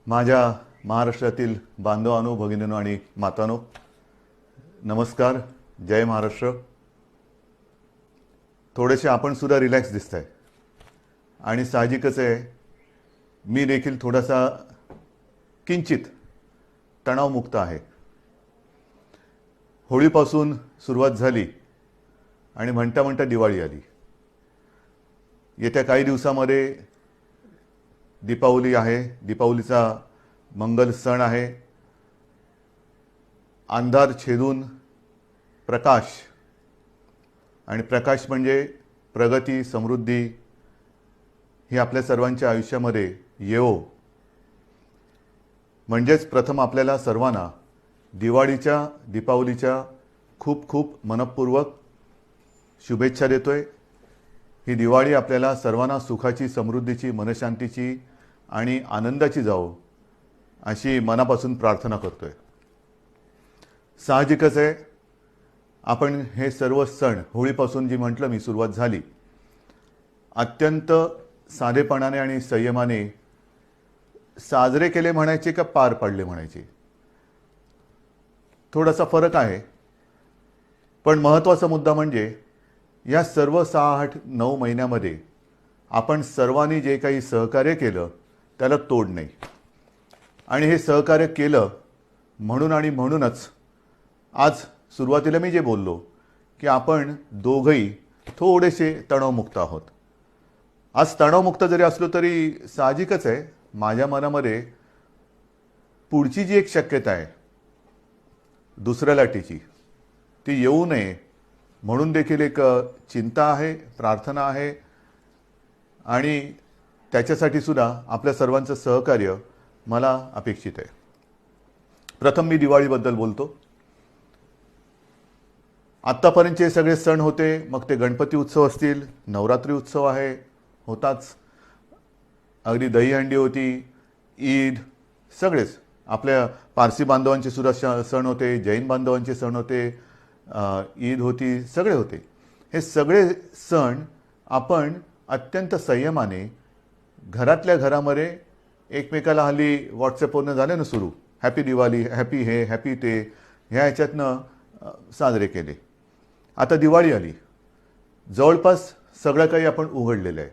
माझ्या महाराष्ट्रातील बांधवांनो, भगिनींनो आणि मातांनो, नमस्कार. जय महाराष्ट्र. थोडेसे आपण सुद्धा रिलॅक्स दिसताय आणि साहजिकच आहे, मी देखील थोडासा किंचित तणावमुक्त आहे. होळीपासून सुरुवात झाली आणि म्हणता म्हणता दिवाळी आली. येत्या काही दिवसामध्ये दीपावली आहे. दीपावलीचा मंगल सण आहे. अंधार छेदून प्रकाश, आणि प्रकाश म्हणजे प्रगती, समृद्धी ही आपल्या सर्वांच्या आयुष्यामध्ये येवो. म्हणजेच प्रथम आपल्याला सर्वांना दीपावलीच्या खूप खूप मनपूर्वक शुभेच्छा देतोय. ही दिवाळी आपल्याला सर्वांना सुखाची, समृद्धीची, मनशांतीची आणि आनंदाची जावो अशी मनापासून प्रार्थना करतोय. साहजिकच आहे, आपण हे सर्व सण, होळीपासून जी म्हटलं मी सुरुवात झाली, अत्यंत साधेपणाने आणि संयमाने साजरे केले म्हणायचे का पार पाडले म्हणायचे, थोडासा फरक आहे. पण महत्त्वाचा मुद्दा म्हणजे या सर्व 6-8-9 महिन्यामध्ये आपण सर्वांनी जे काही सहकार्य केलं त्याला तोड नाही. आणि हे सहकार्य केलं म्हणून आणि म्हणूनच आज सुरुवातीला मी जे बोललो की आपण दोघंही थोडेसे तणावमुक्त आहोत. आज तणावमुक्त जरी असलो तरी साहजिकच आहे, माझ्या मनामध्ये पुढची जी एक शक्यता आहे दुसऱ्या लाटेची, ती येऊ नये म्हणून देखील एक चिंता आहे, प्रार्थना आहे. आणि त्याच्यासाठी सुद्धा आपल्या सर्वांचं सहकार्य मला अपेक्षित आहे. प्रथम मी दिवाळीबद्दल बोलतो. आत्तापर्यंतचे सगळे सण होते, मग ते गणपती उत्सव असतील, नवरात्री उत्सव आहे, होताच, अगदी दहीहंडी होती, ईद, सगळेच आपल्या पारसी बांधवांचे सुद्धा सण होते, जैन बांधवांचे सण होते, ईद होती, सगळे होते. हे सगळे सण आपण अत्यंत संयमाने घरातल्या घरामध्ये एकमेकाला, हल्ली व्हॉट्सअपवरनं झाले ना सुरू, हॅपी दिवाळी, हॅपी हे, हॅपी ते, ह्या ह्याच्यातनं साजरे केले. आता दिवाळी आली, जवळपास सगळं काही आपण उघडलेलं आहे.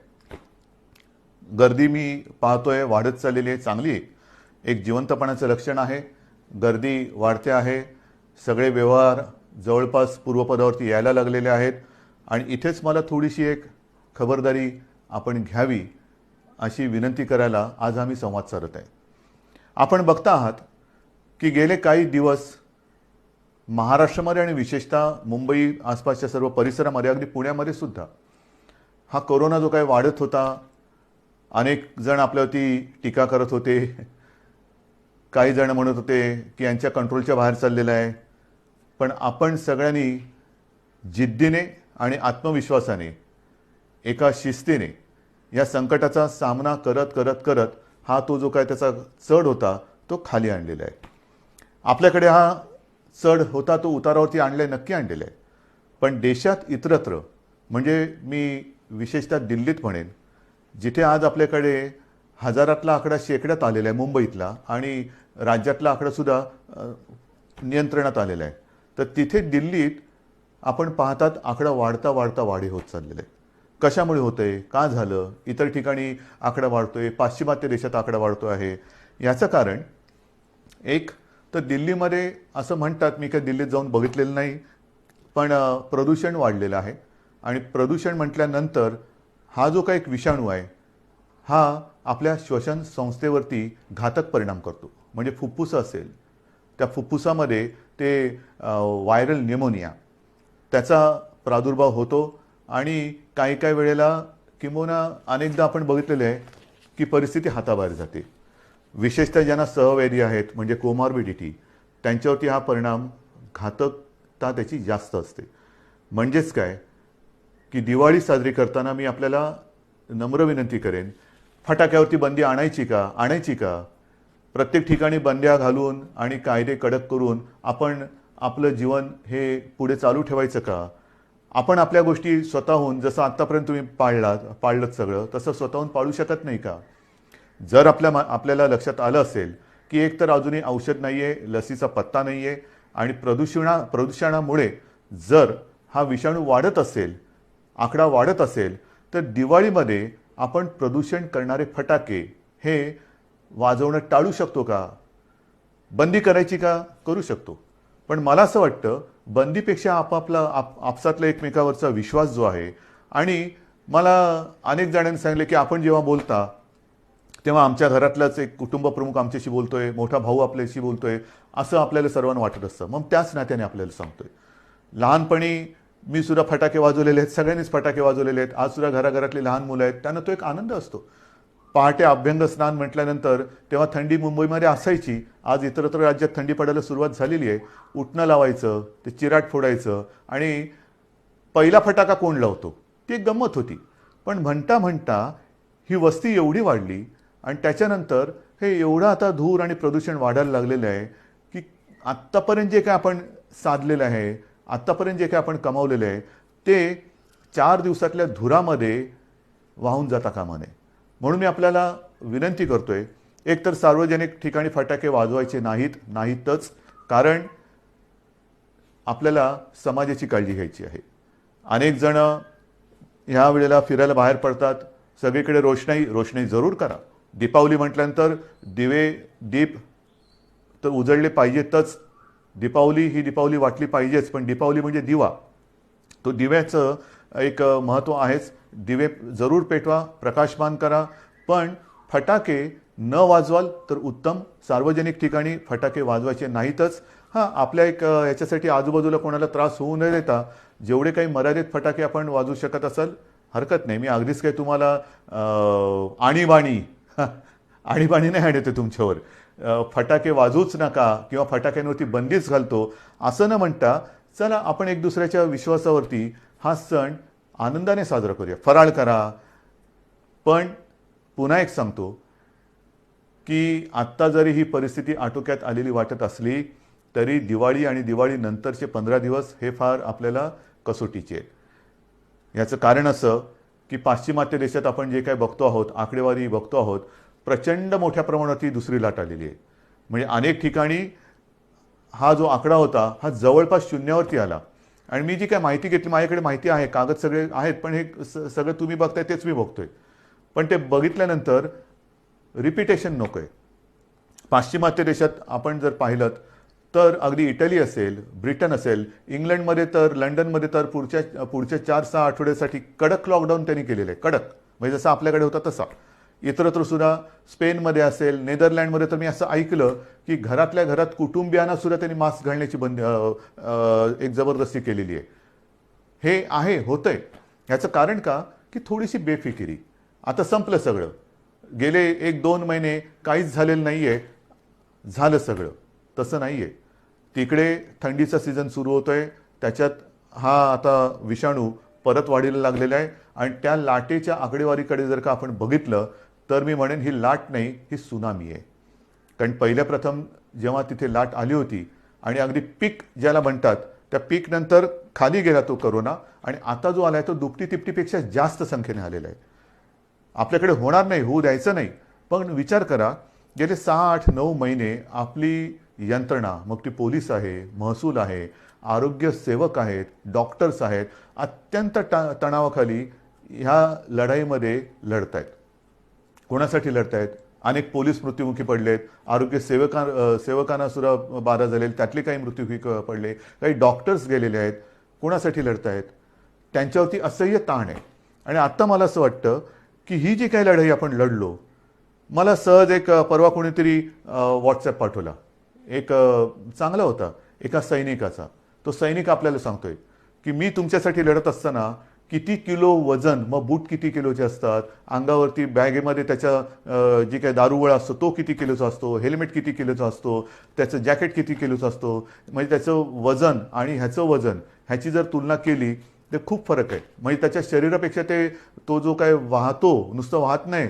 गर्दी मी पाहतोय वाढत चाललेली आहे, चांगली आहे, एक जिवंतपणाचं लक्षण आहे. गर्दी वाढते आहे, सगळे व्यवहार जवळपास पूर्वपदावरती यायला लागलेले आहेत. आणि इथेच मला थोडीशी एक खबरदारी आपण घ्यावी अशी विनंती करायला आज आम्ही संवाद साधत आहे. आपण बघता आहात की गेले काही दिवस महाराष्ट्रामध्ये आणि विशेषतः मुंबई आसपासच्या सर्व परिसरामध्ये, अगदी पुण्यामध्ये सुद्धा हा कोरोना जो काही वाढत होता, अनेक जण आपल्यावरती टीका करत होते, काही जण म्हणत होते की यांच्या कंट्रोलच्या बाहेर चाललेलं आहे. पण आपण सगळ्यांनी जिद्दीने आणि आत्मविश्वासाने, एका शिस्तीने या संकटाचा सामना करत करत करत हा तो जो काय त्याचा चढ होता तो खाली आणलेला आहे. आपल्याकडे हा चढ होता तो उतारावरती आणलाय, नक्की आणलेला आहे. पण देशात इतरत्र, म्हणजे मी विशेषतः दिल्लीत म्हणेन, जिथे आज आपल्याकडे हजारातला आकडा शेकड्यात आलेला आहे मुंबईतला, आणि राज्यातला आकडासुद्धा नियंत्रणात आलेला आहे, तर तिथे दिल्लीत आपण पाहतात आकडा वाढता वाढता वाढी होत चाललेला आहे. कशामुळे होतंय, का झालं, इतर ठिकाणी आकडा वाढतोय, पाश्चिमात्य देशात आकडा वाढतो आहे. याचं कारण एक तर दिल्लीमध्ये असं म्हणतात, मी काही दिल्लीत जाऊन बघितलेलं नाही, पण प्रदूषण वाढलेलं आहे. आणि प्रदूषण म्हटल्यानंतर हा जो काही एक विषाणू आहे हा आपल्या श्वसन संस्थेवरती घातक परिणाम करतो. म्हणजे फुफ्फुस असेल, त्या फुफ्फुसामध्ये ते व्हायरल न्यूमोनिया, त्याचा प्रादुर्भाव होतो. आणि काही काही वेळेला, किंबहुना अनेकदा आपण बघितलेलं आहे की परिस्थिती हाताबाहेर जाते. विशेषतः ज्यांना सहव्याधी आहेत, म्हणजे कोमॉर्बिडिटी, त्यांच्यावरती हा परिणाम, घातकता त्याची जास्त असते. म्हणजेच काय की दिवाळी साजरी करताना मी आपल्याला नम्र विनंती करेन, फटाक्यावरती बंदी आणायची का? प्रत्येक ठिकाणी बंद्या घालून आणि कायदे कडक करून आपण आपलं जीवन हे पुढे चालू ठेवायचं का? आपण आपल्या गोष्टी स्वतःहून, जसं आत्तापर्यंत तुम्ही पाळलं सगळं, तसं स्वतःहून पाळू शकत नाही का? जर आपल्याला लक्षात आलं असेल की एक तर अजूनही औषध नाही आहे, लसीचा पत्ता नाही आहे आणि प्रदूषणामुळे जर हा विषाणू वाढत असेल, आकडा वाढत असेल, तर दिवाळीमध्ये आपण प्रदूषण करणारे फटाके हे वाजवणं टाळू शकतो का? बंदी करायची का? करू शकतो. पण मला असं वाटतं बंदीपेक्षा आपसातला एकमेकावरचा विश्वास जो आहे, आणि मला अनेक जणांनी सांगितले की आपण जेव्हा बोलता तेव्हा आमच्या घरातलाच एक कुटुंब प्रमुख आमच्याशी बोलतोय, मोठा भाऊ आपल्याशी बोलतोय, असं आपल्याला सर्वांना वाटत असतं. मग त्याच नात्याने आपल्याला सांगतोय. लहानपणी मी सुद्धा फटाके वाजवलेले आहेत, सगळ्यांनीच फटाके वाजवलेले आहेत. आज सुद्धा घराघरातली लहान मुलं आहेत, त्यांना तो एक आनंद असतो. पहाटे अभ्यंग स्नान म्हटल्यानंतर तेव्हा थंडी मुंबईमध्ये असायची, आज इतरत्र राज्यात थंडी पडायला सुरुवात झालेली आहे. उठणं लावायचं, ते चिराट फोडायचं आणि पहिला फटाका कोण लावतो ती एक गंमत होती. पण म्हणता म्हणता ही वस्ती एवढी वाढली आणि त्याच्यानंतर हे एवढं आता धूर आणि प्रदूषण वाढायला लागलेलं आहे की आत्तापर्यंत जे काय आपण साधलेलं आहे, आत्तापर्यंत जे काय आपण कमावलेलं आहे, ते 4 दिवसातल्या धुरामध्ये वाहून जाता कामा नये. म्हणून मी आपल्याला विनंती करतोय, एकतर सार्वजनिक ठिकाणी फटाके वाजवायचे नाहीतच, कारण आपल्याला समाजाची काळजी घ्यायची आहे. अनेक जण ह्या वेळेला फिरायला बाहेर पडतात, सगळीकडे रोषणाई जरूर करा. दीपावली म्हटल्यानंतर दीप तर उजळले पाहिजेतच. ही दीपावली वाटली पाहिजेच, पण दीपावली म्हणजे दिवा, तो दिव्याचं एक महत्त्व आहेच. दिवे जरूर पेटवा, प्रकाशमान करा, पण फटाके न वाजवाल तर उत्तम. सार्वजनिक ठिकाणी फटाके वाजवायचे नाहीतच. हां, आपल्या याच्यासाठी आजूबाजूला कोणाला त्रास होऊ न देता जेवढे काही मर्यादित फटाके आपण वाजवू शकत असाल हरकत नाही. मी अगदीच काही तुम्हाला आणीबाणी नाही आणते तुमच्यावर. फटाके वाजवूच नका किंवा फटाक्यांवरती बंदीच घालतो असं न म्हणता, चला आपण एक दुसऱ्याच्या विश्वासावरती हा सण आनंदाने साजरा करूया. फराळ करा. पण पुन्हा एक सांगतो की आत्ता जरी ही परिस्थिती आटोक्यात आलेली वाटत असली तरी दिवाळी आणि दिवाळी नंतरचे 15 दिवस हे फार आपल्याला कसोटीचे आहेत. याचं कारण असं की पाश्चिमात्य देशात आपण जे काय बघतो आहोत, आकडेवारी बघतो आहोत, प्रचंड मोठ्या प्रमाणात ही दुसरी लाट आलेली आहे. म्हणजे अनेक ठिकाणी हा जो आकडा होता हा जवळपास शून्यावरती आला. आणि मी जी काय माहिती घेतली, माझ्याकडे माहिती आहे, कागद सगळे आहेत, पण हे सगळं तुम्ही बघताय तेच मी बघतोय. पण ते बघितल्यानंतर रिपिटेशन नको आहे. पाश्चिमात्य देशात आपण जर पाहिलं तर अगदी इटली असेल, ब्रिटन असेल, इंग्लंडमध्ये तर, लंडनमध्ये तर पुढच्या 4-6 आठवड्यासाठी कडक लॉकडाऊन त्यांनी केलेलं आहे. कडक म्हणजे जसं आपल्याकडे होता तसा. इतरत्र सुद्धा स्पेनमध्ये असेल, नेदरलँडमध्ये तर मी असं ऐकलं की घरातल्या घरात कुटुंबियांना सुद्धा त्यांनी मास्क घालण्याची एक जबरदस्ती केलेली आहे. हे होतंय. याचं कारण का की थोडीशी बेफिकिरी. आता संपलं सगळं. गेले 1-2 महिने काहीच झालेलं नाही आहे, झालं सगळं. तसं नाही आहे. तिकडे थंडीचा सीझन सुरू होतोय, त्याच्यात हा आता विषाणू परत वाढीला लागलेला आहे आणि त्या लाटेच्या आकडेवारीकडे जर का आपण बघितलं तर मी म्हणेन ही लाट नाही, ही सुनामी आहे. कारण पहिल्या प्रथम जेव्हा तिथे लाट आली होती आणि अगदी पीक ज्याला म्हणतात त्या पीक नंतर खाली गेला तो करोना, आणि आता जो आला आहे तो दुपटी तिपटीपेक्षा जास्त संख्येने आलेला आहे. आपल्याकडे होणार नाही, होऊ द्यायचं नाही. पण विचार करा, गेले 6-8-9 महिने आपली यंत्रणा, मग ती पोलीस आहे, महसूल आहे, आरोग्य सेवक आहेत, डॉक्टर्स आहेत, अत्यंत तणावाखाली ह्या लढाईमध्ये लढत आहेत. कोणासाठी लढत आहेत? अनेक पोलीस मृत्युमुखी पडलेत, आरोग्य सेवकांना सुद्धा बाधा झालेली, त्यातले काही मृत्युमुखी पडले, काही डॉक्टर्स गेलेले आहेत. कोणासाठी लढत आहेत? त्यांच्यावरती असह्य ताण आहे. आणि आत्ता मला असं वाटतं की ही जी काही लढाई आपण लढलो, मला सहज एक परवा कोणीतरी व्हॉट्सॲप पाठवला, एक चांगला होता, एका सैनिकाचा. तो सैनिक आपल्याला सांगतोय की मी तुमच्यासाठी लढत असताना किती किलो वजन, मग बूट किती किलोचे असतात, अंगावरती बॅगेमध्ये त्याच्या जी काही दारुगोळा असतो तो किती किलोचा असतो, हेल्मेट किती किलोचा असतो, त्याचं जॅकेट किती किलोचं असतो, म्हणजे त्याचं वजन आणि ह्याचं वजन ह्याची जर तुलना केली तर खूप फरक आहे. म्हणजे त्याच्या शरीरापेक्षा तो जो काय वाहतो, नुसतं वाहत नाही,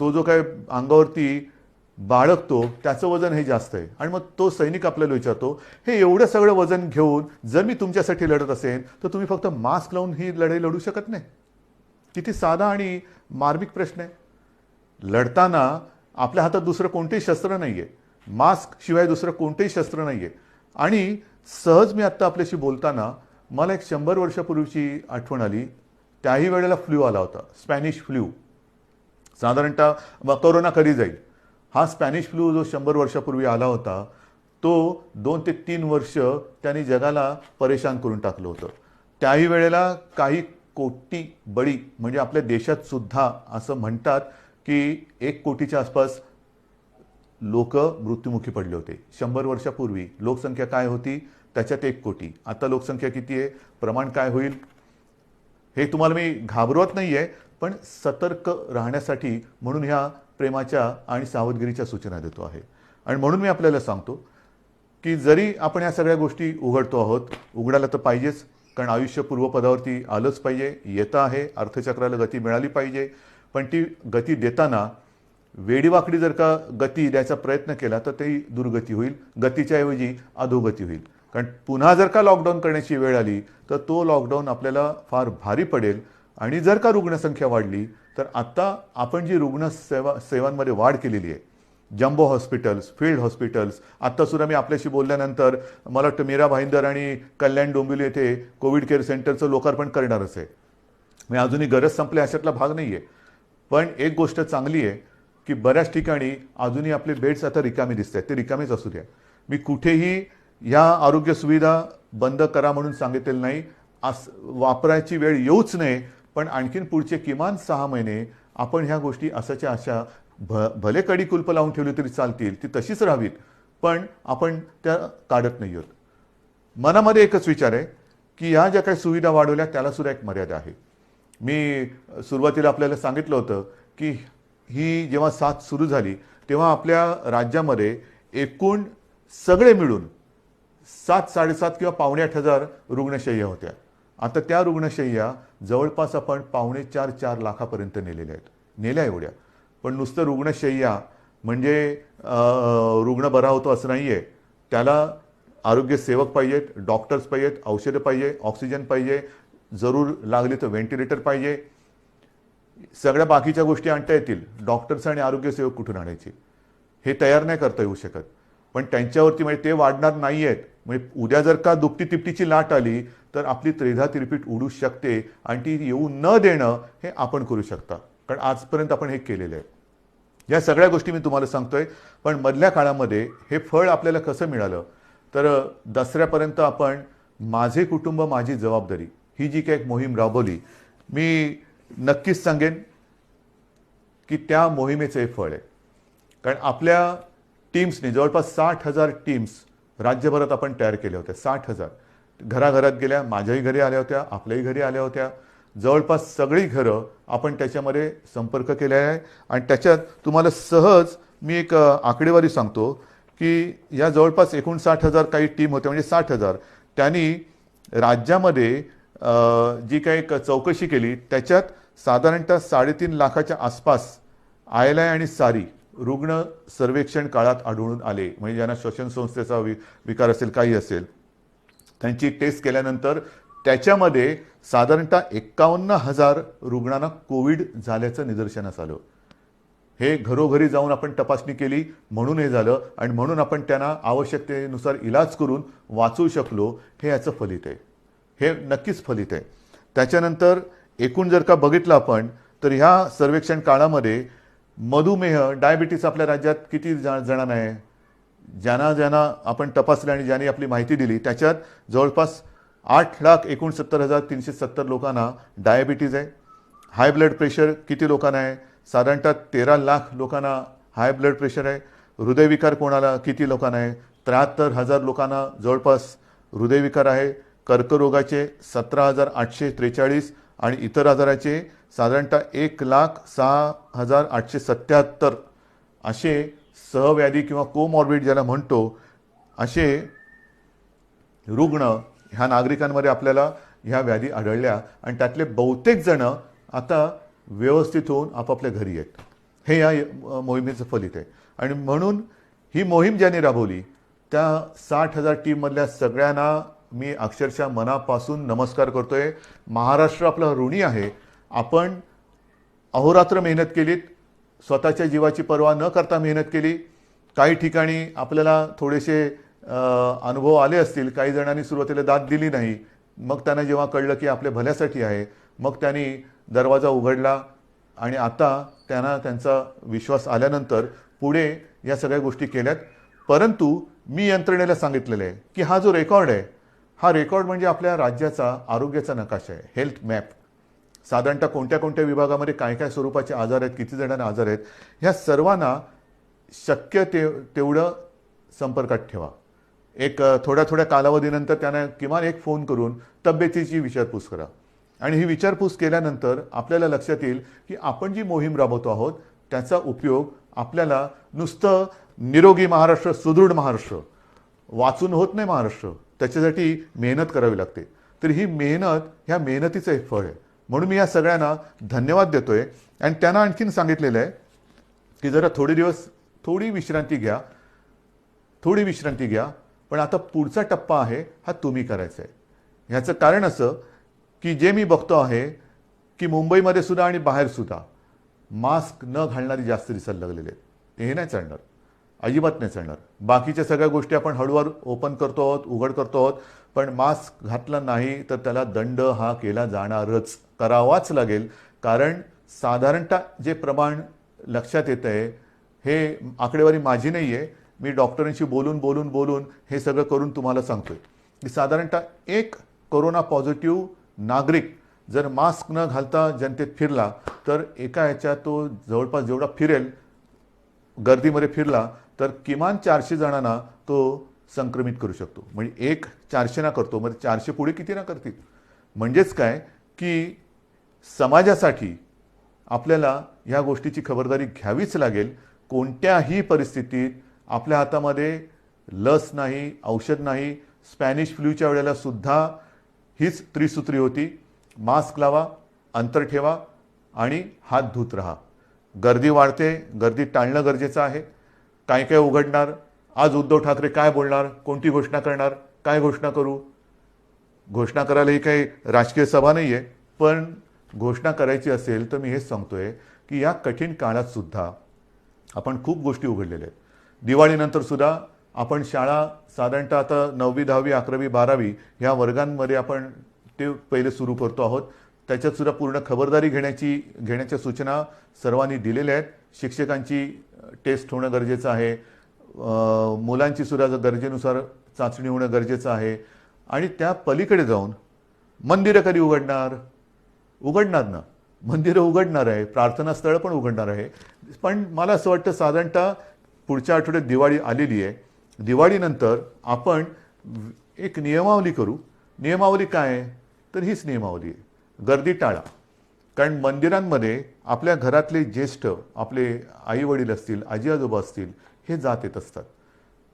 तो जो काय अंगावरती बाळगतो त्याचं वजन हे जास्त आहे. आणि मग तो सैनिक आपल्याला विचारतो, हे एवढं सगळं वजन घेऊन जर मी तुमच्यासाठी लढत असेल तर तुम्ही फक्त मास्क लावून ही लढाई लढू शकत नाही? किती साधा आणि मार्मिक प्रश्न आहे. लढताना आपल्या हातात दुसरं कोणतेही शस्त्र नाही आहे, मास्क शिवाय दुसरं कोणतेही शस्त्र नाही आहे. आणि सहज मी आत्ता आपल्याशी बोलताना मला एक 100 वर्षापूर्वीची आठवण आली. त्याही वेळेला फ्लू आला होता, स्पॅनिश फ्लू. साधारणतः कोरोना कधी जाईल, हा स्पॅनिश फ्लू जो 100 वर्षापूर्वी आला होता तो 2 ते 3 वर्ष त्यांनी जगाला परेशान करून टाकलं होतं. त्याही वेळेला काही कोटी बळी, म्हणजे आपल्या देशात सुद्धा असं म्हणतात की 1 कोटीच्या आसपास लोक मृत्युमुखी पडले होते. 100 वर्षापूर्वी लोकसंख्या काय होती, त्याच्यात 1 कोटी. आता लोकसंख्या किती आहे, प्रमाण काय होईल, हे तुम्हाला मी घाबरवत नाही आहे, पण सतर्क राहण्यासाठी म्हणून ह्या प्रेमाच्या आणि सावधगिरीच्या सूचना देतो आहे. आणि म्हणून मी आपल्याला सांगतो की जरी आपण या सगळ्या गोष्टी उघडतो आहोत, उघडायला तर पाहिजेच, कारण आयुष्य पूर्वपदावरती आलंच पाहिजे, येतं आहे, अर्थचक्राला गती मिळाली पाहिजे. पण ती गती देताना वेडीवाकडी जर का गती द्यायचा प्रयत्न केला तर ती दुर्गती होईल, गतीच्या ऐवजी अधोगती होईल. कारण पुन्हा जर का लॉकडाऊन करण्याची वेळ आली तर तो लॉकडाऊन आपल्याला फार भारी पडेल. आणि जर का रुग्णसंख्या वाढली तर आत्ता आपण जी सेवांमध्ये वाढ केलेली आहे, जम्बो हॉस्पिटल्स, फील्ड हॉस्पिटल्स, आत्तासुद्धा मी आपल्याशी बोलल्यानंतर मला वाटतं मीरा भाईंदर आणि कल्याण डोंबिवली येथे कोविड केअर सेंटरचं लोकार्पण करणारच आहे. मी अजूनही गरज संपली अशातला भाग नाही आहे. पण एक गोष्ट चांगली आहे की बऱ्याच ठिकाणी अजूनही आपले बेड्स आता रिकामी दिसत आहेत, ते रिकामीच असू द्या. मी कुठेही या आरोग्य सुविधा बंद करा म्हणून सांगितलेलं नाही, वापरायची वेळ येऊच नये. पण आणखीन पुढचे किमान 6 महिने आपण ह्या गोष्टी असाच्या अशा भले कडी कुलप लावून ठेवली तरी चालतील, ती तशीच राहावीत, पण आपण त्या काढत नाही आहोत. मनामध्ये एकच विचार आहे की ह्या ज्या काही सुविधा वाढवल्या त्याला सुद्धा एक मर्यादा आहे. मी सुरुवातीला आपल्याला सांगितलं होतं की ही जेव्हा साथ सुरू झाली तेव्हा आपल्या राज्यामध्ये एकूण सगळे मिळून 7-7.5 किंवा 7,800 रुग्णशय्या होत्या. आता त्या रुग्णशय्या जवळपास आपण 4.5 लाखापर्यंत नेल्या एवढ्या. पण नुसतं रुग्णशय्या म्हणजे रुग्ण बरा होतो असं नाही आहे, त्याला आरोग्य सेवक पाहिजेत, डॉक्टर्स पाहिजेत, औषधं पाहिजे, ऑक्सिजन पाहिजे, जरूर लागली तर व्हेंटिलेटर पाहिजे. सगळ्या बाकीच्या गोष्टी आणता येतील, डॉक्टर्स आणि आरोग्य सेवक कुठून आणायचे हे तयार नाही करता येऊ शकत. पण त्यांच्यावरती म्हणजे ते वाढणार नाही आहेत. म्हणजे उद्या जर का दुपटी तिपटीची लाट आली तर आपली त्रेधा तिरपीट उडू शकते आणि ती येऊ न देणं हे आपण करू शकता, कारण आजपर्यंत आपण हे केलेलं आहे. या सगळ्या गोष्टी मी तुम्हाला सांगतोय. पण मधल्या काळामध्ये हे फळ आपल्याला कसं मिळालं तर दसऱ्यापर्यंत आपण माझे कुटुंब माझी जबाबदारी ही जी काही मोहीम राबवली, मी नक्कीच सांगेन की त्या मोहिमेचं हे फळ आहे. कारण आपल्या टीम्सने जवळपास 60,000 टीम्स राज्यभरात आपण तयार केल्या होत्या. 60,000 घराघरात गेल्या, माझ्याही घरी आल्या होत्या, आपल्याही घरी आल्या होत्या. जवळपास सगळी घरं आपण त्याच्यामध्ये संपर्क केला आहे. आणि त्याच्यात तुम्हाला सहज मी एक आकडेवारी सांगतो की या जवळपास 59,000 काही टीम होत्या, म्हणजे 60,000. त्यांनी राज्यामध्ये जी काही चौकशी केली त्याच्यात साधारणतः 3.5 लाखाच्या आसपास आयलाय आणि सारी रुग्ण सर्वेक्षण काळात आढळून आले. म्हणजे ज्यांना श्वसन संस्थेचा विकार असेल, काही असेल, त्यांची टेस्ट केल्यानंतर त्याच्यामध्ये साधारणतः 51,000 रुग्णांना कोविड झाल्याचं निदर्शनास आलं. हे घरोघरी जाऊन आपण तपासणी केली म्हणून हे झालं आणि म्हणून आपण त्यांना आवश्यकतेनुसार इलाज करून वाचवू शकलो. हे याचं फलित आहे, हे नक्कीच फलित आहे. त्याच्यानंतर एकूण जर का बघितलं आपण तर ह्या सर्वेक्षण काळामध्ये मधुमेह, डायबिटीस आपल्या राज्यात किती जणांना आहे, ज्यांना आपण तपासले आणि ज्यांनी आपली माहिती दिली त्याच्यात जवळपास 8,69,370 लोकांना डायबिटीज आहे. हाय ब्लड प्रेशर किती लोकांना आहे, साधारणतः 13 लाख लोकांना हाय ब्लड प्रेशर आहे. हृदयविकार कोणाला किती लोकांना आहे, 73,000 लोकांना जवळपास हृदयविकार आहे. कर्करोगाचे 17,843 आणि इतर आजाराचे साधारणतः 1,06,877 असे सहव्याधी किंवा कोमॉर्बिड ज्याला म्हणतो असे रुग्ण ह्या नागरिकांमध्ये आपल्याला ह्या व्याधी आढळल्या. आणि त्यातले बहुतेक जण आता व्यवस्थित होऊन आपापल्या घरी आहेत. हे या मोहिमेचं फलित आहे. आणि म्हणून ही मोहीम ज्यांनी राबवली त्या 60,000 टीममधल्या सगळ्यांना मी अक्षरशः मनापासून नमस्कार करतोय. महाराष्ट्र आपला ऋणी आहे. आपण अहोरात्र मेहनत केलीत, स्वतःच्या जीवाची पर्वा न करता मेहनत केली. काही ठिकाणी आपल्याला थोडेसे अनुभव आले असतील. काही जणांनी सुरुवातीला दाद दिली नाही. मग त्यांना जेव्हा कळलं की आपल्या भल्यासाठी आहे, मग त्यांनी दरवाजा उघडला आणि आता त्यांना त्यांचा विश्वास आल्यानंतर पुढे या सगळ्या गोष्टी केल्यात. परंतु मी यंत्रणेला सांगितलेलं आहे की हा जो रेकॉर्ड आहे, हा रेकॉर्ड म्हणजे आपल्या राज्याचा आरोग्याचा नकाशा आहे, हेल्थ मॅप. साधारणतः कोणत्या कोणत्या विभागामध्ये काय काय स्वरूपाचे आजार आहेत, किती जणांना आजार आहेत, ह्या सर्वांना शक्य तेवढं संपर्कात ठेवा. एक थोड्या थोड्या कालावधीनंतर त्यांना किमान एक फोन करून तब्येतीची विचारपूस करा. आणि ही विचारपूस केल्यानंतर आपल्याला लक्षात येईल की आपण जी मोहीम राबवतो आहोत त्याचा उपयोग आपल्याला नुसतं निरोगी महाराष्ट्र, सुदृढ महाराष्ट्र वाचून होत नाही. महाराष्ट्र त्याच्यासाठी मेहनत करावी लागते. तर ही मेहनत, ह्या मेहनतीचं एक फळ आहे. म्हणून मी या सगळ्यांना धन्यवाद देतोय आणि त्यांना आणखीन सांगितलेलं आहे की जरा थोडे दिवस थोडी विश्रांती घ्या. पण आता पुढचा टप्पा आहे हा तुम्ही करायचा आहे. ह्याचं कारण असं की जे मी बघतो आहे की मुंबईमध्ये सुद्धा आणि बाहेर सुद्धा मास्क न घालणारी जास्त दिसायला लागलेले आहेत. हे नाही चालणार, अजिबात नाही चालणार. बाकीच्या सगळ्या गोष्टी आपण हळूहळू ओपन करतो आहोत, उघड करतो आहोत. पण मास्क घातला नाही तर त्याला दंड हा केला जाणारच, करावाच लागेल. कारण साधारणतः जे प्रमाण लक्षात येतं आहे, हे आकडेवारी माझी नाही आहे, मी डॉक्टरांशी बोलून हे सगळं करून तुम्हाला सांगतोय की साधारणतः एक कोरोना पॉझिटिव्ह नागरिक जर मास्क न घालता जनतेत फिरला तर एका ह्याच्यात तो जवळपास जेवढा फिरेल, गर्दीमध्ये फिरला तर किमान 400 जणांना तो संक्रमित करू शकतो. म्हणजे एक 400 ना करतो, म्हणजे 400 पुढे किती ना करतील. म्हणजेच काय की समाजासाठी आपल्याला ह्या गोष्टीची खबरदारी घ्यावीच लागेल. कोणत्याही परिस्थितीत आपल्या हातामध्ये लस नाही, औषध नाही. स्पॅनिश फ्लूच्या वेळेला सुद्धा हीच त्रिसूत्री होती: मास्क लावा, अंतर ठेवा आणि हात धुत राहा. गर्दी वाढते, गर्दी टाळणं गरजेचं आहे. काय काय उघडणार, आज उद्धव ठाकरे काय बोलणार, कोणती घोषणा करणार, काय घोषणा करू. घोषणा करायला ही काही राजकीय सभा नाही आहे, पण घोषणा करायची असेल तर मी हेच सांगतोय की या कठीण काळात सुद्धा आपण खूप गोष्टी उघडलेल्या आहेत. दिवाळीनंतर सुद्धा आपण शाळा साधारणतः आता 9वी, 10वी, 11वी, 12वी ह्या वर्गांमध्ये आपण ते पहिले सुरू करतो आहोत. त्याच्यात सुद्धा पूर्ण खबरदारी घेण्याच्या सूचना सर्वांनी दिलेल्या आहेत. शिक्षकांची टेस्ट होणं गरजेचं आहे, मुलांची सुद्धा गरजेनुसार चाचणी होणं गरजेचं आहे. आणि त्या पलीकडे जाऊन मंदिरं कधी उघडणार ना, मंदिरं उघडणार आहे, प्रार्थना स्थळं पण उघडणार आहे. पण मला असं वाटतं साधारणतः पुढच्या आठवड्यात दिवाळी आलेली आहे. दिवाळीनंतर आपण एक नियमावली करू. नियमावली काय आहे तर हीच नियमावली आहे: गर्दी टाळा. कारण मंदिरांमध्ये आपल्या घरातले ज्येष्ठ, आपले आई वडील असतील, आजी आजोबा असतील, हे जात येत असतात.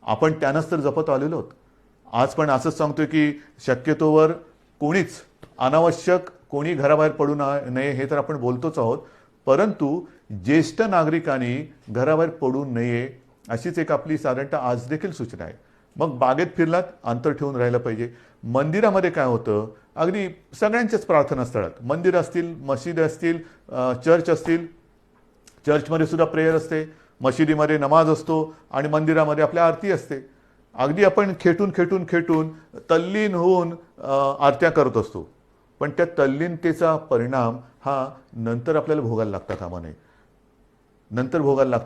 आपण त्यांनाच तर जपत आलेलो आहोत. आज पण असंच सांगतोय की शक्यतोवर कोणीच अनावश्यक कोणी घराबाहेर पडू नये, हे तर आपण बोलतोच आहोत. परंतु ज्येष्ठ नागरिकांनी घराबाहेर पडू नये अशीच एक आपली साधारणतः आज देखील सूचना आहे. मग बागेत फिरलात, अंतर ठेवून राहायला पाहिजे. मंदिरामध्ये काय होतं, अगदी सगळ्यांच्याच प्रार्थना स्थळात, मंदिर असतील, मशीद असतील, चर्च असतील, चर्चमध्ये सुद्धा प्रेयर असते, मशिदीमध्ये नमाज असतो आणि मंदिरामध्ये आपल्या आरती असते. अगदी आपण खेटून तल्लीन होऊन आरत्या करत असतो. पण त्या तल्लीनतेचा परिणाम हा नंतर आपल्याला भोगायला लागता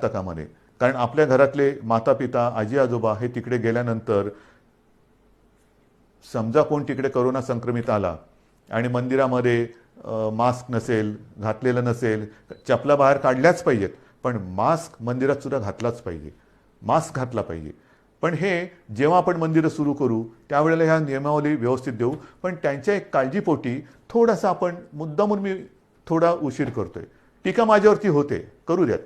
कामा नये. कारण आपल्या घरातले माता पिता, आजी आजोबा हे तिकडे गेल्यानंतर समजा कोण तिकडे कोरोना संक्रमित आला आणि मंदिरामध्ये मास्क नसेल, घातलेलं नसेल, चपला बाहेर काढल्याच पाहिजेत, पण मास्क मंदिरात सुद्धा घातलाच पाहिजे, मास्क घातला पाहिजे. पण हे जेव्हा आपण मंदिरं सुरू करू त्यावेळेला ह्या नियमावली व्यवस्थित देऊ. पण त्यांच्या एक काळजीपोटी थोडासा आपण मुद्दामून मी थोडा उशीर करतोय. टीका माझ्यावरती होते, करू द्यात.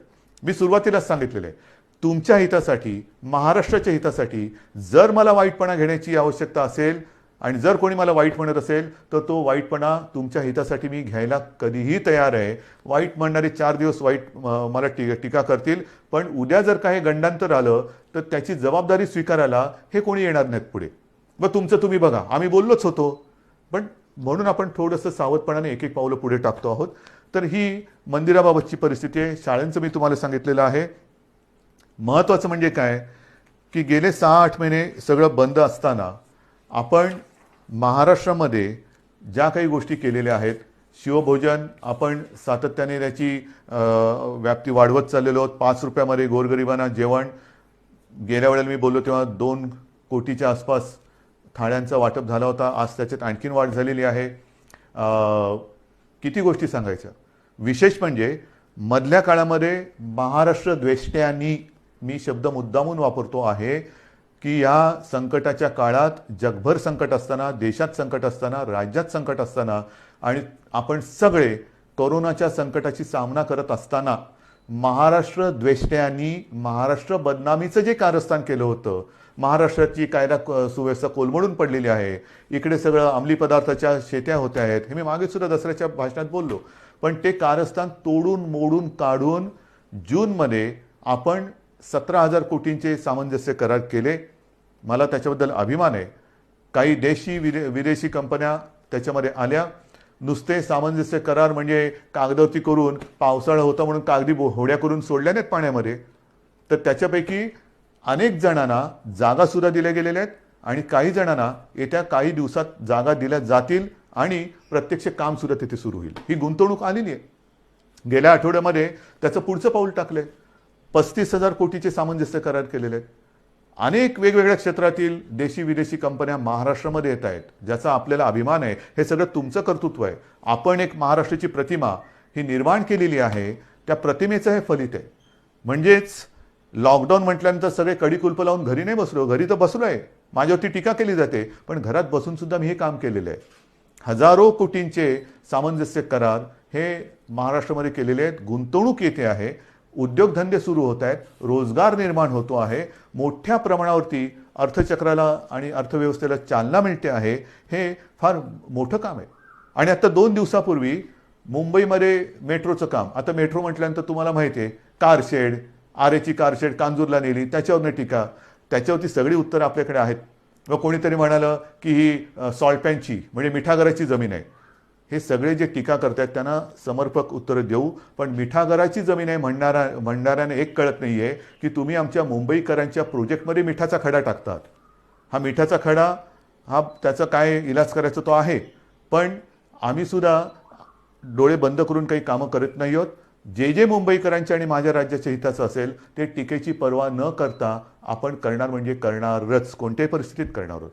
मी सुरुवातीलाच सांगितलेलं आहे, तुमच्या हितासाठी, महाराष्ट्राच्या हितासाठी जर मला वाईटपणा घेण्याची आवश्यकता असेल आणि जर कोणी मला वाईट म्हणत असेल तर तो वाईटपणा तुमच्या हितासाठी मी घ्यायला कधीही तयार आहे. वाईट म्हणणारे 4 दिवस वाईट मला टीका करतील, पण उद्या जर काही गंडांतर आलं तर त्याची जबाबदारी स्वीकारायला हे कोणी येणार नाहीत पुढे. मग तुमचं तुम्ही बघा, आम्ही बोललोच होतो. पण म्हणून आपण थोडंसं सावधपणाने एक एक पावलं पुढे टाकतो आहोत. तर ही मंदिराबाबतची परिस्थिती आहे. शाळांचं मी तुम्हाला सांगितलेलं आहे. महत्त्वाचं म्हणजे काय की गेले 6-8 महिने सगळं बंद असताना आपण महाराष्ट्रामध्ये ज्या काही गोष्टी केलेल्या आहेत, शिवभोजन आपण सातत्याने त्याची व्याप्ती वाढवत चाललेलो आहोत. 5 रुपयामध्ये गोरगरिबांना जेवण, गेल्या वेळेला मी बोललो तेव्हा 2 कोटीच्या आसपास थाळ्यांचा वाटप झाला होता. आज त्याच्यात आणखीन वाढ झालेली आहे. किती गोष्टी सांगायच्या. विशेष म्हणजे मधल्या काळामध्ये महाराष्ट्र द्वेष्ट्यांनी, मी शब्द मुद्दामून वापरतो आहे की या संकटाच्या काळात, जगभर संकट असताना, देशात संकट असताना, राज्यात संकट असताना आणि आपण सगळे कोरोनाच्या संकटाची सामना करत असताना महाराष्ट्र द्वेष्ट्यांनी महाराष्ट्र बदनामीचं जे कारस्थान केलं होतं, महाराष्ट्राची कायदा सुव्यवस्था कोलमडून पडलेली आहे, इकडे सगळं अंमली पदार्थाच्या शेत्या होत्या आहेत, हे मी मागे सुद्धा दसऱ्याच्या भाषणात बोललो. पण ते कारस्थान तोडून मोडून काढून जूनमध्ये आपण 17,000 कोटींचे सामंजस्य करार केले. मला त्याच्याबद्दल अभिमान आहे. काही देशी विदेशी कंपन्या त्याच्यामध्ये आल्या. नुसते सामंजस्य करार म्हणजे कागदावरती करून, पावसाळा होता म्हणून कागदी होड्या करून सोडल्या नाहीत पाण्यामध्ये. तर त्याच्यापैकी अनेक जणांना जागासुद्धा दिल्या गेलेल्या आहेत आणि काही जणांना येत्या काही दिवसात जागा दिल्या जातील आणि प्रत्यक्ष कामसुद्धा तिथे सुरू होईल. ही गुंतवणूक आलेली आहे. गेल्या आठवड्यामध्ये त्याचं पुढचं पाऊल टाकलंय. 35,000 कोटीचे सामंजस्य करार केलेले आहेत. अनेक वेगवेगळ्या क्षेत्रातील देशी विदेशी कंपन्या महाराष्ट्रामध्ये येत आहेत, ज्याचा आपल्याला अभिमान आहे. हे सगळं तुमचं कर्तृत्व आहे. आपण एक महाराष्ट्राची प्रतिमा ही निर्माण केलेली आहे. त्या प्रतिमेचं हे फलित आहे. म्हणजेच लॉकडाऊन म्हटल्यानंतर सगळे कडी कुलप लावून घरी नाही बसलो. घरी तर बसलो आहे. माझ्यावरती टीका केली जाते, पण घरात बसून सुद्धा मी हे काम केलेलं आहे. हजारो कोटींचे सामंजस्य करार हे महाराष्ट्रामध्ये केलेले आहेत. गुंतवणूक येते आहे, उद्योगधंदे सुरू होत आहेत, रोजगार निर्माण होतो आहे, मोठ्या प्रमाणावरती अर्थचक्राला आणि अर्थव्यवस्थेला चालना मिळते आहे. हे फार मोठं काम आहे. आणि आता 2 दिवसापूर्वी मुंबईमध्ये मेट्रोचं काम, आता मेट्रो म्हटल्यानंतर तुम्हाला माहिती आहे, कारशेड, आरेची कारशेड कांजूरला नेली, त्याच्यावरनं टीका. त्याच्यावरती सगळी उत्तरं आपल्याकडे आहेत. व कोणीतरी म्हणालं की ही सॉल्टपॅनची म्हणजे मिठागराची जमीन आहे. हे सगळे जे टीका करतात त्यांना समर्पक उत्तरं देऊ. पण मिठागराची जमीन आहे म्हणणाऱ्याने एक कळत नाही आहे की तुम्ही आमच्या मुंबईकरांच्या प्रोजेक्टमध्ये मिठाचा खडा टाकतात. हा मिठाचा खडा हा त्याचा काय इलाज करायचा तो आहे, पण आम्ही सुद्धा डोळे बंद करून काही कामं करत नाही आहोत. जे जे मुंबईकरांच्या आणि माझ्या राज्याच्या हिताचं असेल ते टीकेची पर्वा न करता आपण करणार म्हणजे करणारच, कोणत्याही परिस्थितीत करणार आहोत.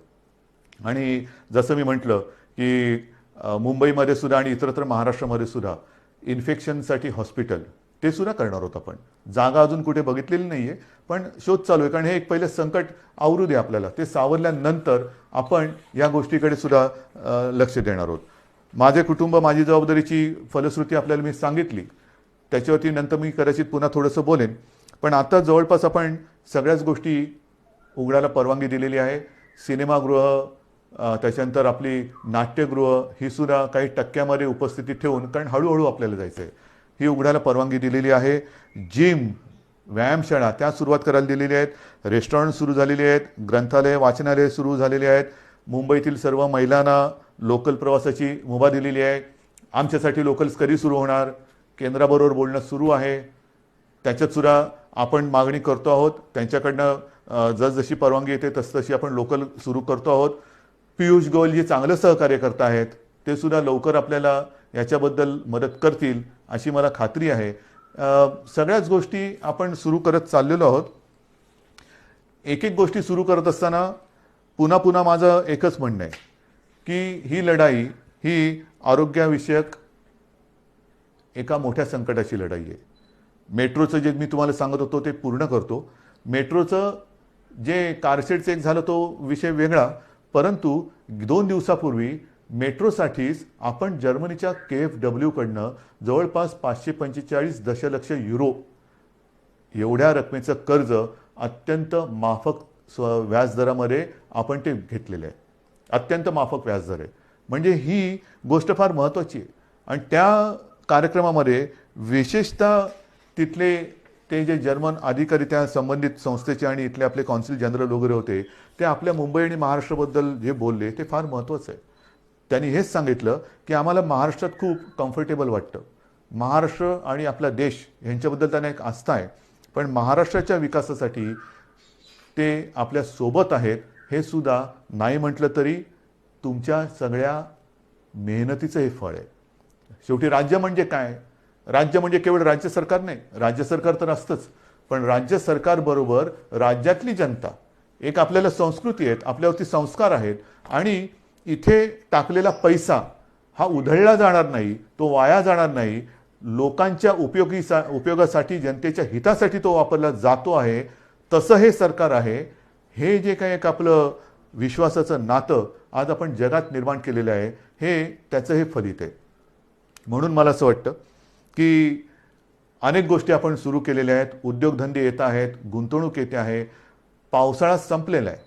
आणि जसं मी म्हटलं की मुंबईमध्ये सुद्धा आणि इतरत्र महाराष्ट्रामध्ये सुद्धा इन्फेक्शनसाठी हॉस्पिटल ते सुद्धा करणार आहोत आपण. जागा अजून कुठे बघितलेली नाही आहे, पण शोध चालू आहे. कारण हे एक पहिलं संकट आवरू दे आपल्याला. ते सावरल्यानंतर आपण या गोष्टीकडे सुद्धा लक्ष देणार आहोत. माझे कुटुंब माझी जबाबदारीची फलश्रुती आपल्याला मी सांगितली. त्याच्यावरती नंतर मी कदाचित पुन्हा थोडंसं बोलेन. पण आता जवळपास आपण सगळ्याच गोष्टी उघडायला परवानगी दिलेली आहे. सिनेमागृह, त्याच्यानंतर आपली नाट्यगृह ही सुद्धा काही टक्क्यामध्ये उपस्थिती ठेवून, कारण हळूहळू आपल्याला जायचं आहे, ही उघडायला परवानगी दिलेली आहे. जिम, व्यायामशाळा त्या सुरुवात करायला दिलेली आहेत. रेस्टॉरंट सुरू झालेली आहेत. ग्रंथालय, वाचनालय सुरू झालेली आहेत. मुंबईतील सर्व महिलांना लोकल प्रवासाची मुभा दिलेली आहे. आमच्यासाठी लोकल्स कधी सुरू होणार, केंद्राबरोबर बोलणं सुरू आहे. त्याच्यात सुद्धा आपण मागणी करतो आहोत. त्यांच्याकडनं जसजशी परवानगी येते तसतशी आपण लोकल सुरू करतो आहोत. पियुष गोयल जे चांगलं सहकार्य करत आहेत ते सुद्धा लवकर आपल्याला याच्याबद्दल मदत करतील अशी मला खात्री आहे. सगळ्याच गोष्टी आपण सुरू करत चाललेलो आहोत. एक एक गोष्टी सुरू करत असताना पुन्हा पुन्हा माझं एकच म्हणणं आहे की ही लढाई ही आरोग्याविषयक एका मोठ्या संकटाची लढाई आहे. मेट्रोचं जे मी तुम्हाला सांगत होतो ते पूर्ण करतो. मेट्रोचं जे कारशेडचं एक झालं तो विषय वेगळा, परंतु 2 दिवसापूर्वी मेट्रोसाठीच आपण जर्मनीच्या KfW कडनं जवळपास 545 दशलक्ष युरो एवढ्या रकमेचं कर्ज अत्यंत माफक व्याजदरामध्ये आपण ते घेतलेलं आहे. अत्यंत माफक व्याजदर आहे. म्हणजे ही गोष्ट फार महत्त्वाची आहे. आणि त्या कार्यक्रमामध्ये विशेषतः तिथले ते जे जर्मन अधिकारी त्या संबंधित संस्थेचे आणि इथले आपले कॉन्सिल जनरल वगैरे होते, ते आपल्या मुंबई आणि महाराष्ट्राबद्दल जे बोलले ते फार महत्त्वाचं आहे. त्यांनी हेच सांगितलं की आम्हाला महाराष्ट्रात खूप कम्फर्टेबल वाटतं. महाराष्ट्र आणि आपला देश यांच्याबद्दल त्यांना एक आस्था आहे, पण महाराष्ट्राच्या विकासासाठी ते आपल्या सोबत आहेत हे सुद्धा नाही म्हटलं तरी तुमच्या सगळ्या मेहनतीचं हे फळ आहे. शेवटी राज्य म्हणजे काय? राज्य म्हणजे केवळ राज्य सरकार नाही, राज्य सरकार तर असतंच, पण राज्य सरकारबरोबर राज्यातली जनता, एक आपल्याला संस्कृती आहेत, आपल्यावरती संस्कार आहेत आणि इथे टाकलेला पैसा हा उधळला जाणार नाही, तो वाया जाणार नाही, लोकांच्या उपयोगासाठी, जनतेच्या हितासाठी तो वापरला जातो आहे. तसं हे सरकार आहे. हे जे काही एक आपलं विश्वासाचं नातं आज आपण जगात निर्माण केलेलं आहे, हे त्याचं हे फलित आहे. म्हणून मला असं वाटतं की अनेक गोष्टी आपण सुरू केलेल्या आहेत, उद्योगधंदे येत आहेत, गुंतवणूक येते आहे. पावसाळा संपलेला आहे,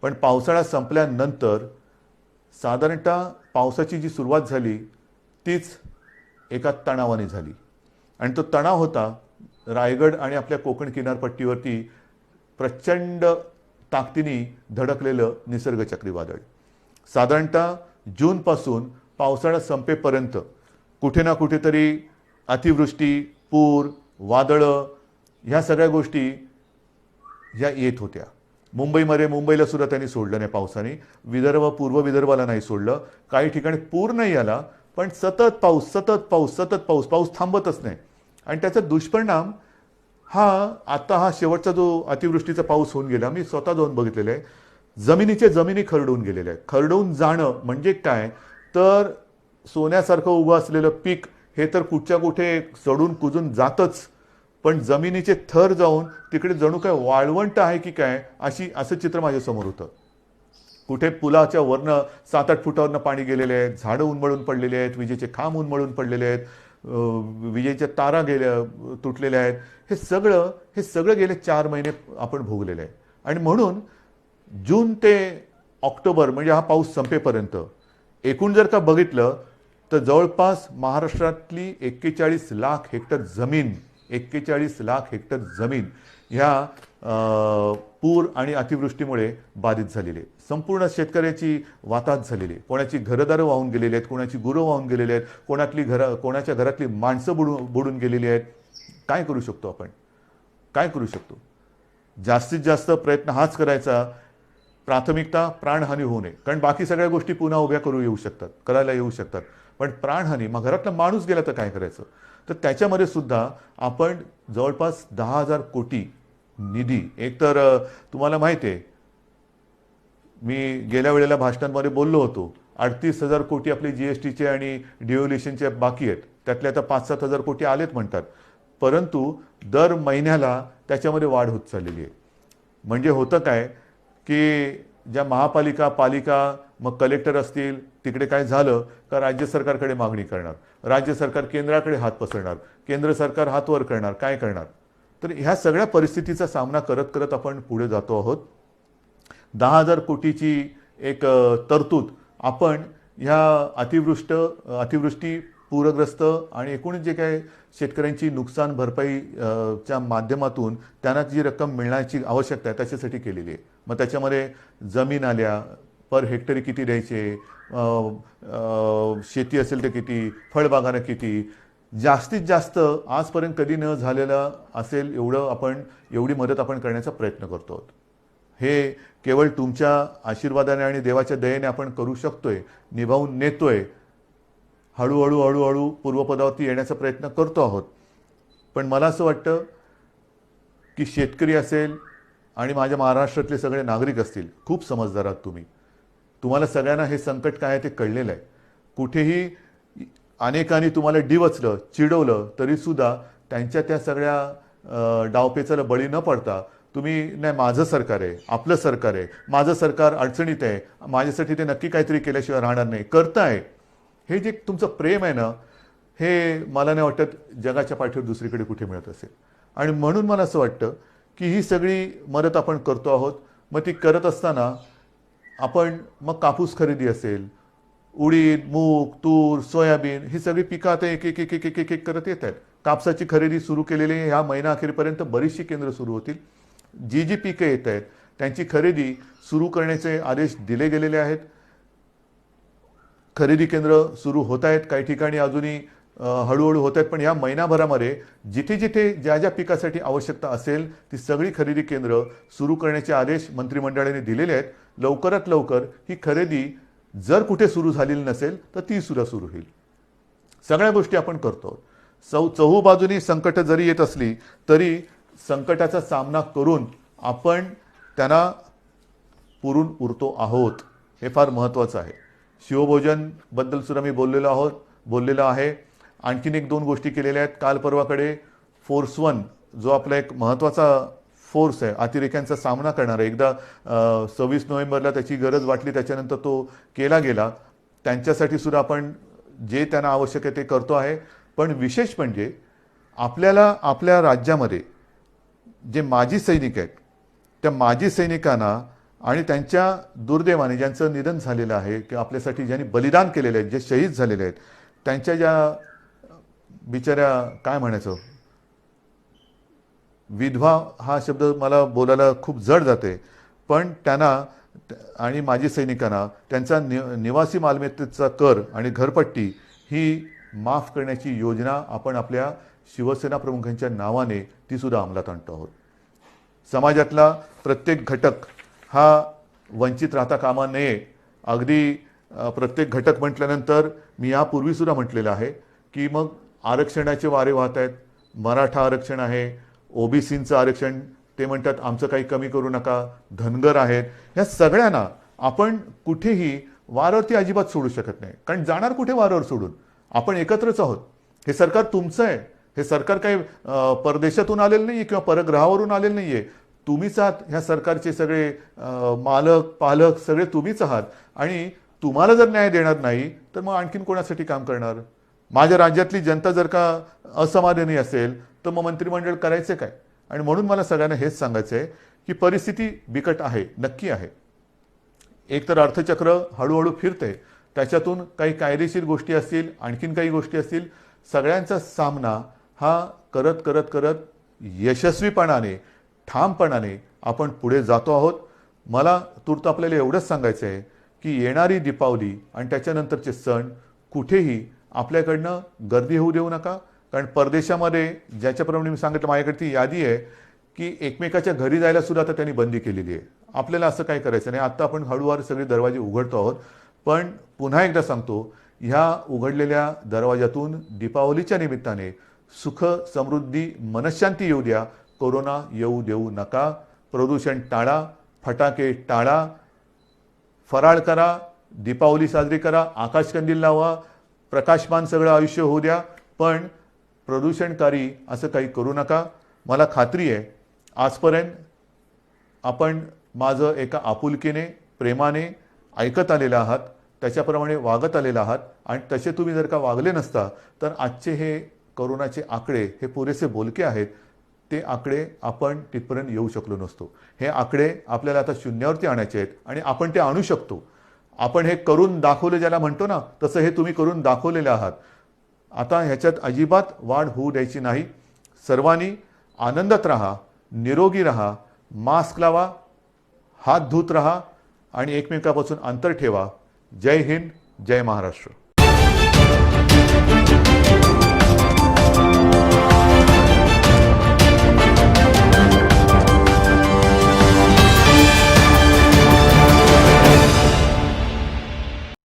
पण पावसाळा संपल्यानंतर साधारणतः पावसाची जी सुरुवात झाली तीच एका तणावाने झाली आणि तो तणाव होता रायगड आणि आपल्या कोकण किनारपट्टीवरती प्रचंड ताकदीने धडकलेलं निसर्ग चक्रीवादळ. साधारणतः जूनपासून पावसाळा संपेपर्यंत कुठे ना कुठेतरी अतिवृष्टी, पूर, वादळं ह्या सगळ्या गोष्टी ह्या येत होत्या. मुंबईला सुद्धा त्यांनी सोडलं नाही पावसाने. पूर्व विदर्भाला नाही सोडलं. काही ठिकाणी पूर नाही आला, पण सतत पाऊस थांबतच नाही. आणि त्याचा दुष्परिणाम हा शेवटचा जो अतिवृष्टीचा पाऊस होऊन गेला, मी स्वतः जाऊन बघितलेलं आहे. जमिनी खरडून गेलेल्या आहेत. खरडून जाणं म्हणजे काय तर सोन्यासारखं उभं असलेलं पीक हे तर कुठच्या कुठे सडून कुजून जातच, पण जमिनीचे थर जाऊन तिकडे जणू काय वाळवंट आहे की काय असं चित्र माझ्यासमोर होतं. कुठे पुलाच्या वरनं 7-8 फुटावरनं पाणी गेलेले आहेत, झाडं उन्मळून पडलेले आहेत, विजेचे खांब उन्मळून पडलेले आहेत, विजेच्या तारा तुटलेल्या आहेत. हे सगळं गेले 4 महिने आपण भोगलेलं आहे. आणि म्हणून जून ते ऑक्टोबर म्हणजे हा पाऊस संपेपर्यंत एकूण जर का बघितलं तर जवळपास महाराष्ट्रातली 41 लाख हेक्टर जमीन ह्या पूर आणि अतिवृष्टीमुळे बाधित झालेली आहे. संपूर्ण शेतकऱ्याची वाताहत झालेली आहे. कोणाची घरदारं वाहून गेलेली आहेत, कोणाची गुरं वाहून गेलेली आहेत, कोणाच्या घरातली माणसं बुडून गेलेली आहेत. काय करू शकतो आपण? काय करू शकतो? जास्तीत जास्त प्रयत्न हाच करायचा, प्राथमिकता प्राणहानी होऊ नये. कारण बाकी सगळ्या गोष्टी पुन्हा उभ्या करायला येऊ शकतात, पण प्राणहानी, मग घरातला माणूस गेला तर काय करायचं? तर त्याच्यामध्ये सुद्धा आपण जवळपास 10,000 कोटी निधी, एकतर तुम्हाला माहिती आहे मी गेल्या वेळेला भाषणांमध्ये बोललो होतो, 38,000 कोटी आपले जीएसटीचे आणि डिव्होल्युशनचे बाकी आहेत, त्यातले आता 5-7 हजार कोटी आलेत म्हणतात, परंतु दर महिन्याला त्याच्यामध्ये वाढ होत चाललेली आहे. म्हणजे होतं काय की ज्या पालिका मग कलेक्टर असतील, तिकडे काय झालं का राज्य सरकारकडे मागणी करणार, राज्य सरकार केंद्राकडे हात पसरणार, केंद्र सरकार हात वर करणार, काय करणार? तर ह्या सगळ्या परिस्थितीचा सामना करत करत आपण पुढे जातो आहोत. 10,000 कोटीची एक तरतूद आपण ह्या अतिवृष्टी, पूरग्रस्त आणि एकूण जे काय शेतकऱ्यांची नुकसान भरपाई च्या माध्यमातून त्यांना जी रक्कम मिळण्याची आवश्यकता आहे त्याच्यासाठी केलेली आहे. मग त्याच्यामध्ये जमीन आल्या, पर हेक्टरी किती द्यायचे, शेती असेल तर किती, फळबागांना किती, जास्तीत जास्त आजपर्यंत कधी न झालेलं असेल एवढी मदत आपण करण्याचा प्रयत्न करतो आहोत. हे केवळ तुमच्या आशीर्वादाने आणि देवाच्या दयेने आपण करू शकतोय, निभावून नेतोय, हळूहळू पूर्वपदावरती येण्याचा प्रयत्न करतो आहोत. पण मला असं वाटतं की शेतकरी असेल आणि माझ्या महाराष्ट्रातले सगळे नागरिक असतील, खूप समजदार आहात तुम्ही. तुम्हाला सगळ्यांना हे संकट काय आहे ते कळलेलं आहे. कुठेही अनेकांनी तुम्हाला डिवचलं, चिडवलं तरीसुद्धा त्यांच्या त्या सगळ्या डावपेचाला बळी न पडता तुम्ही, नाही माझं सरकार आहे, आपलं सरकार आहे, माझं सरकार अडचणीत आहे, माझ्यासाठी ते नक्की काहीतरी केल्याशिवाय राहणार नाही, करताय. हे जे तुमचं प्रेम आहे ना, हे मला नाही वाटत जगाच्या पाठीवर दुसरीकडे कुठे मिळत असेल. आणि म्हणून मला असं वाटतं की ही सगळी मदत आपण करतो आहोत. मग ती करत असताना आपण मग कापूस खरेदी असेल, उडीद, मूग, तूर, सोयाबीन ही सगळी पिकं आता एक करत येत आहेत. कापसाची खरेदी सुरू केलेली ह्या महिना अखेरपर्यंत बरीचशी केंद्र सुरू होतील. जी पिकं येत आहेत त्यांची खरेदी सुरू करण्याचे आदेश दिले गेलेले आहेत. खरेदी केंद्र सुरू होत आहेत. काही ठिकाणी अजूनही हळूहळू होत आहेत, पण या महिनाभरामध्ये जिथे जिथे ज्या ज्या पिकासाठी आवश्यकता असेल ती सगळी खरेदी केंद्र सुरू करण्याचे आदेश मंत्रिमंडळाने दिलेले आहेत. लवकरात लवकर ही खरेदी जर कुठे सुरू झालेली नसेल तर ती सुद्धा सुरू होईल. सगळ्या गोष्टी आपण करतो. चहू बाजूनी संकट जरी येत असली तरी संकटाचा सामना करून आपण त्यांना पुरून उरतो आहोत, हे फार महत्त्वाचं आहे. शिवभोजनबद्दल सुद्धा मी बोललेलो आहे. आणखीन एक दोन गोष्टी केलेल्या आहेत. काल परवाकडे फोर्स 1 जो आपला एक महत्त्वाचा फोर्स आहे, अतिरेक्यांचा सामना करणारा, एकदा 26 नोव्हेंबरला त्याची गरज वाटली त्याच्यानंतर तो केला गेला. त्यांच्यासाठी सुद्धा आपण जे त्यांना आवश्यक आहे ते करतो आहे. पण विशेष म्हणजे आपल्याला आपल्या राज्यामध्ये जे माजी सैनिक आहेत त्या माजी सैनिकांना आणि त्यांच्या दुर्दैवाने ज्यांचं निधन झालेलं आहे किंवा आपल्यासाठी ज्यांनी बलिदान केलेलं आहे, जे शहीद झालेले आहेत, त्यांच्या ज्या बिचाऱ्या काय म्हणायचं, विधवा हा शब्द मला बोलायला खूप जड जाते, पण त्यांना आणि माजी सैनिकांना त्यांचा निवासी मालमत्तेचा कर आणि घरपट्टी ही माफ करण्याची योजना आपण आपल्या शिवसेना प्रमुखांच्या नावाने ती सुद्धा अंमलात आणतो आहोत. समाजातला प्रत्येक घटक हा वंचित राहता कामा नये. अगदी प्रत्येक घटक म्हटल्यानंतर मी यापूर्वी सुद्धा म्हटलेलं आहे की मग आरक्षणाचे वारे वाहत आहेत. मराठा आरक्षण आहे, ओबीसींचं आरक्षण, ते म्हणतात आमचं काही कमी करू नका, धनगर आहेत, ह्या सगळ्यांना आपण कुठेही वारावरती अजिबात सोडू शकत नाही. कारण जाणार कुठे वारावर सोडून? आपण एकत्रच आहोत. हे सरकार तुमचं आहे. हे सरकार काही परदेशातून आलेलं नाही आहे किंवा परग्रहावरून आलेलं नाही आहे. तुम्हीच आहात ह्या सरकारचे सगळे मालक पालक, सगळे तुम्हीच आहात. आणि तुम्हाला जर न्याय देणार नाही तर मग आणखीन कोणासाठी काम करणार? माझ्या राज्यातली जनता जर का असमाधानी असेल तर मग मंत्रिमंडळ करायचे काय? आणि म्हणून मला सगळ्यांना हेच सांगायचं आहे की परिस्थिती बिकट आहे, नक्की आहे. एकतर अर्थचक्र हळूहळू फिरते, त्याच्यातून काही कायदेशीर गोष्टी असतील, आणखीन काही गोष्टी असतील, सगळ्यांचा सामना हा करत करत करत यशस्वीपणाने ठामपणाने आपण पुढे जातो आहोत. मला तूर्त आपल्याला एवढंच सांगायचं आहे की येणारी दीपावली आणि त्याच्यानंतरचे सण कुठेही आपल्याकडनं गर्दी होऊ देऊ नका. कारण परदेशामध्ये ज्याच्याप्रमाणे मी सांगितलं, माझ्याकडे ती यादी आहे की एकमेकाच्या घरी जायला सुद्धा आता त्यांनी बंदी केलेली आहे. आपल्याला असं काय करायचं नाही. आत्ता आपण हळूहळू सगळे दरवाजे उघडतो आहोत. पण पुन्हा एकदा सांगतो, ह्या उघडलेल्या दरवाजातून दीपावलीच्या निमित्ताने सुख समृद्धी मनशांती येऊ द्या. कोरोना येऊ देऊ नका. प्रदूषण टाळा, फटाके टाळा, फराळ करा, दीपावली साजरी करा, आकाशकंदील लावा, प्रकाशमान सगळं आयुष्य होऊ द्या. पण प्रदूषणकारी असं काही करू नका. मला खात्री आहे आजपर्यंत आपण माझं एका आपुलकीने प्रेमाने ऐकत आलेलं आहात, त्याच्याप्रमाणे वागत आलेला आहात. आणि तसे तुम्ही जर का वागले नसता तर आजचे हे कोरोनाचे आकडे हे पुरेसे बोलके आहेत. ते आकडे आपण तिथपर्यंत येऊ शकलो नसतो. हे आकडे आपल्याला आता शून्यावरती आणायचे आहेत आणि आपण ते आणू शकतो. आपण हे करून दाखवले ज्याला म्हणतो ना, तसं हे तुम्ही करून दाखवलेले आहात. आता ह्याच्यात अजिबात वाढ होऊ द्यायची नाही. सर्वांनी आनंदात राहा, निरोगी राहा, मास्क लावा, हात धुत राहा आणि एकमेकापासून अंतर ठेवा. जय हिंद, जय महाराष्ट्र.